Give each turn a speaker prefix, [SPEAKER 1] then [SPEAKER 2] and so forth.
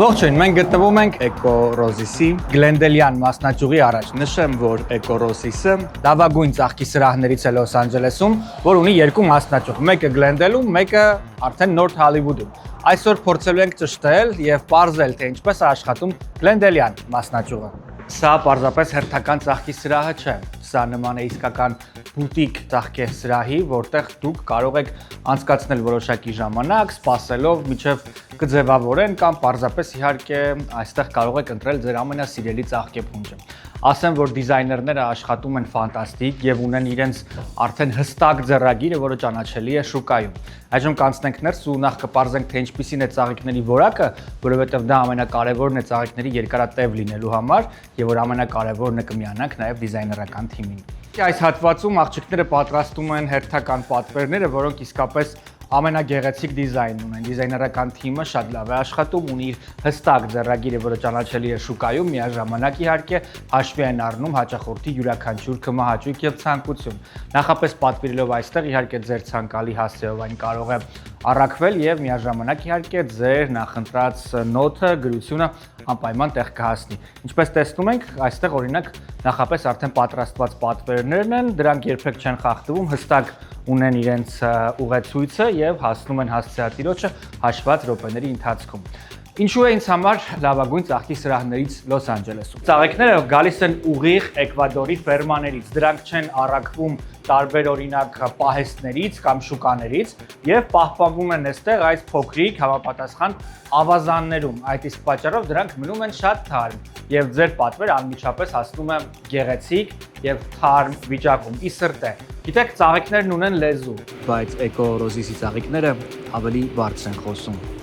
[SPEAKER 1] Ողջույն, մենք գտնվում ենք Էկորոզիսի Գլենդելյան մասնաճյուղի առաջ։ Նշեմ, որ Էկորոզիսը լավագույն ծաղկի սրահներից է Լոս Անջելեսում, որ ունի երկու մասնաճյուղ, մեկը Գլենդելում, մեկը արդեն Նորթ Հոլիվուդում։ Այսօր փորձելու ենք ճշտել եւ պարզել, թե ինչպես է աշխատում Գլենդելյան մասնաճյուղը։ Սա պարզապես հերթական ծաղկի սրահը չէ։ Սա նման է իսկական բուտիկ ծաղկի սրահի, որտեղ դուք կարող եք անցկացնել որոշակի ժամանակ, սպասելով մինչև կձևավորեն կամ պարզապես իհարկե այստեղ կարող եք ընտրել ձեր ամենասիրելի ծաղկեփունջը։ Ասեմ, որ դիզայներները աշխատում են ֆանտաստիկ եւ ունեն իրենց արդեն հստակ ձեռագիրը, որը ճանաչելի է շուկայում։ Այժմ կանցնենք ներս ու նախ կպարզենք, թե ինչպիսին է ծաղիկների որակը, որովհետեւ դա ամենակարևորն է ծաղիկների երկարատև լինելու համար եւ որ ամենակարևորն է կմիանանք նաեւ դիզայներական թիմին։ Այս հատվածում աղջիկները պատրաստում են հերթական պատվերները, որոնք իսկապես ամենագեղեցիկ դիզայն ունեն։ Դիզայներական թիմը շատ լավ է աշխատում, ունի իր հստակ ձեռագիրը, որը ճանաչելի է շուկայում, միաժամանակ իհարկե հաշվի են առնում հաճախորդի յուրաքանչյուր կմահաճույք եւ ցանկություն։ Նախապես պատվիրելով այստեղ իհարկե ձեր ցանկալի հասցեով այն կարող է առաքվել եւ միաժամանակ իհարկե ձեր նախընտրած նոթը, գրությունը անպայման տեղ կհասնի։ Ինչպես տեսնում ենք, այստեղ օրինակ նախապես արդեն պատրաստված պատվերներն են, դրանք երբեք չեն խախտվում, հստակ ունեն իրենց ուղեցույցը եւ հասնում են հասցեատիրոջը հաշված րոպեների ընթացքում։ Ինչու է ինձ համար լավագույն ծաղկի սրահներից Լոս Անջելեսում։ Ծաղիկները գալիս են ուղիղ Էկվադորի ֆերմաներից, դրանք չեն առաքվում տարբեր օրինակ պահեստներից կամ շուկաներից եւ պահպանվում են այստեղ այս փոքրիկ համապատասխան ավազաններում։ Այդ իսկ պատճառով դրանք մնում են շատ թարմ եւ ձեր պատվերը անմիջապես հասնում է գեղեցիկ եւ թարմ վիճակում։ Ի սրտե, գիտեք, ծաղիկներն ունեն լեզու, բայց Էկորոզիսի ծաղիկները ավելի բարձր են խոսում։